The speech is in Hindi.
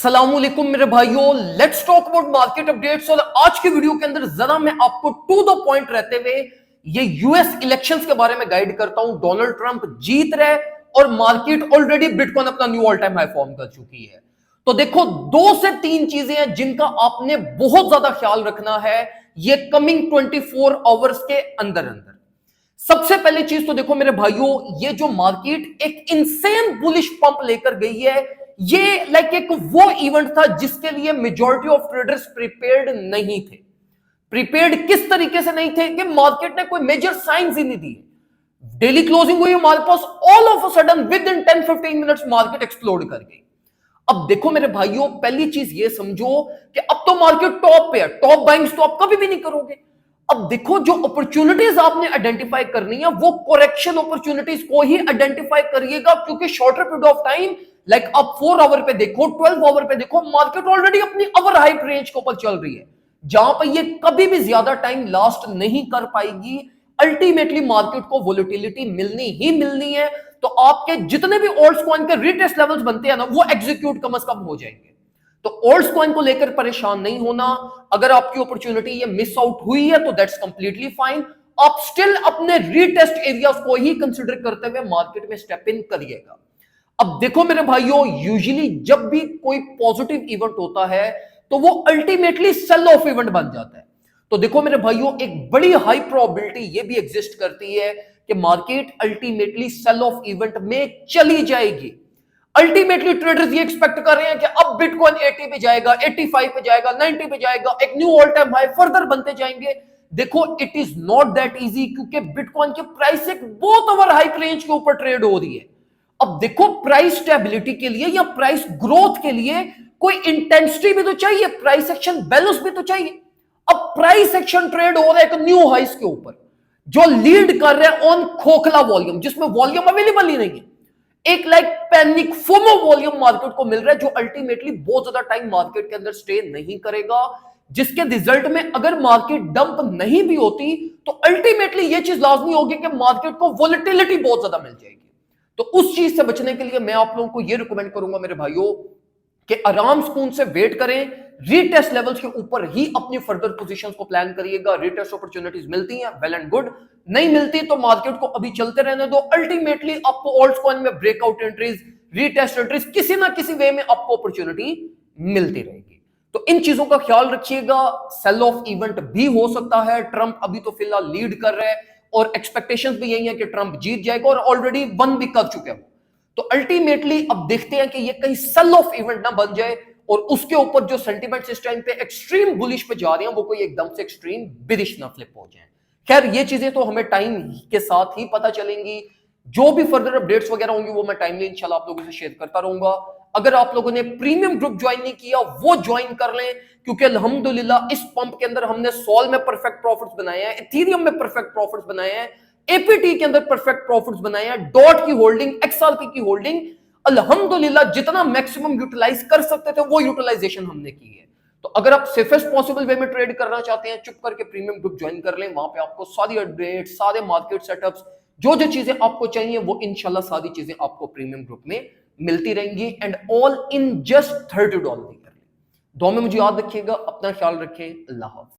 अस्सलामुअलैकुम मेरे भाइयों, let's talk about market updates. और आज के वीडियो के अंदर जरा मैं आपको टू द पॉइंट रहते हुए ये यूएस इलेक्शंस के बारे में गाइड करता हूं। डोनाल्ड ट्रंप जीत रहे और मार्केट ऑलरेडी बिटकॉइन अपना knew all time high form कर चुकी है। तो देखो, 2 से 3 चीजें हैं जिनका आपने बहुत ज्यादा ख्याल रखना है ये कमिंग 24 आवर्स के अंदर अंदर। सबसे पहली चीज तो देखो मेरे भाइयों, ये जो मार्केट एक इनसेन बुलिश पंप लेकर गई है, ये लाइक एक वो इवेंट था जिसके लिए मेजॉरिटी ऑफ ट्रेडर्स प्रिपेयर्ड नहीं थे। प्रिपेयर्ड किस तरीके से नहीं थे कि मार्केट ने कोई मेजर साइंस ही नहीं दिए। डेली क्लोजिंग हुई हमारे पास, all of a sudden within 10-15 minutes market explode कर गई। अब देखो मेरे भाइयों, पहली चीज ये समझो कि अब तो मार्केट टॉप पे है। टॉप बाइंग्स तो आप कभी भी नहीं करोगे। अब देखो, जो अपॉर्चुनिटीज आपने आइडेंटिफाई करनी है वो करेक्शन अपॉर्चुनिटीज को ही आइडेंटिफाई करिएगा, क्योंकि shorter period of time like आप 4 आवर पे देखो, 12 आवर पे देखो, मार्केट ऑलरेडी अपनी अवर हाइप रेंज के ऊपर चल रही है, जहां पर ये कभी भी ज्यादा टाइम लास्ट नहीं कर पाएगी। अल्टीमेटली मार्केट को वोलेटिलिटी मिलनी ही मिलनी है। तो आपके जितने भी ओल्ड कॉइन के रीटेस्ट लेवल्स बनते हैं ना, वो एग्जीक्यूट कम से कम हो जाएंगे। तो ओल्ड कॉइन को लेकर परेशान नहीं होना। अगर आपकी अपॉर्चुनिटी ये मिस आउट हुई है तो दैट्स कंप्लीटली फाइन। आप स्टिल अपने रीटेस्ट एरियाज को ही कंसीडर करते हुए मार्केट में स्टेप इन करिएगा। अब देखो मेरे भाइयों, यूजुअली जब भी कोई पॉजिटिव इवेंट होता है तो वो अल्टीमेटली सेल ऑफ इवेंट बन जाता है। तो देखो मेरे भाइयों, एक बड़ी हाई प्रोबेबिलिटी ये भी एग्जिस्ट करती है कि market ultimately sale of event में चली जाएगी। अल्टीमेटली ट्रेडर्स ये एक्सपेक्ट कर रहे हैं कि अब बिटकॉइन 80 पे जाएगा, 85 पे जाएगा, 90 पे जाएगा, एक knew all time high further बनते जाएंगे। देखो, it is not that easy, क्योंकि बिटकॉइन की प्राइस एक बहुत ओवर हाइप रेंज के ऊपर ट्रेड हो रही है। अब देखो, प्राइस स्टेबिलिटी के लिए या प्राइस ग्रोथ के लिए कोई इंटेंसिटी भी तो चाहिए, प्राइस एक्शन बैलेंस भी तो चाहिए। अब प्राइस एक्शन ट्रेड हो रहा है एक न्यू हाइस के ऊपर, जो लीड कर रहे हैं ऑन खोखला वॉल्यूम, जिसमें वॉल्यूम अवेलेबल ही नहीं है। एक like panic FOMO volume market को मिल रहा है, जो अल्टीमेटली बहुत ज्यादा टाइम मार्केट के अंदर स्टे नहीं करेगा, जिसके रिजल्ट में अगर मार्केट डंप नहीं भी होती तो अल्टीमेटली ये चीज लाजमी होगी कि मार्केट को वोलेटिलिटी बहुत ज्यादा मिल जाएगी। तो उस चीज से बचने के लिए मैं आप लोगों को यह रिकमेंड करूंगा मेरे भाइयों कि आराम सुकून से वेट करें, रीटेस्ट लेवल्स के ऊपर ही अपनी फर्दर पोजीशंस को प्लान करिएगा। रीटेस्ट अपॉर्चुनिटीज मिलती हैं, वेल एंड गुड, नहीं मिलती तो मार्केट को अभी चलते रहने दो। अल्टीमेटली आपको ऑल्ट कॉइन में ब्रेकआउट एंट्रीज, रीटेस्ट एंट्रीज, किसी ना किसी वे में आपको अपॉर्चुनिटी मिलती रहेगी। तो इन चीजों का ख्याल रखिएगा। सेल ऑफ इवेंट भी हो सकता है। ट्रंप अभी तो फिलहाल लीड कर रहे हैं और एक्सपेक्टेशंस भी यही है कि ट्रंप जीत जाएगा, और ऑलरेडी वन भी कर चुके हैं। तो अल्टीमेटली अब देखते हैं कि ये कहीं सेल ऑफ इवेंट ना बन जाए और उसके ऊपर जो सेंटीमेंट्स इस टाइम पे एक्सट्रीम बुलिश पे जा रहे हैं वो कोई एकदम से एक्सट्रीम बिरिश ना फ्लिप हो जाए। खैर, ये चीजें तो हमें टाइम के साथ ही पता चलेंगी। जो भी फर्दर अपडेट्स वगैरह होंगी वो मैं टाइमली इंशाल्लाह आप लोगों से शेयर करता रहूंगा। अगर आप लोगों ने प्रीमियम ग्रुप ज्वाइन नहीं किया वो ज्वाइन कर लें, क्योंकि अल्हम्दुलिल्लाह इस पंप के अंदर हमने सोल में परफेक्ट प्रॉफिट्स बनाए हैं, इथेरियम में परफेक्ट प्रॉफिट्स बनाए हैं, एपीटी के अंदर परफेक्ट प्रॉफिट्स बनाए हैं, डॉट की होल्डिंग, एक्सआरपी की होल्डिंग अल्हम्दुलिल्लाह जितना मैक्सिमम यूटिलाइज कर सकते थे वो यूटिलाइजेशन हमने की है। तो अगर आप सेफेस्ट पॉसिबल वे में ट्रेड करना चाहते हैं, चुप करके प्रीमियम ग्रुप ज्वाइन कर लें। वहां पे आपको सारी अपडेट, सारे मार्केट सेटअप्स, जो जो चीजें आपको चाहिए वो इंशाल्लाह सारी चीजें आपको प्रीमियम ग्रुप में मिलती रहेंगी, एंड ऑल इन जस्ट $30 कर लें। दो में मुझे याद रखिएगा, अपना ख्याल रखें। अल्लाह हाफ़िज़।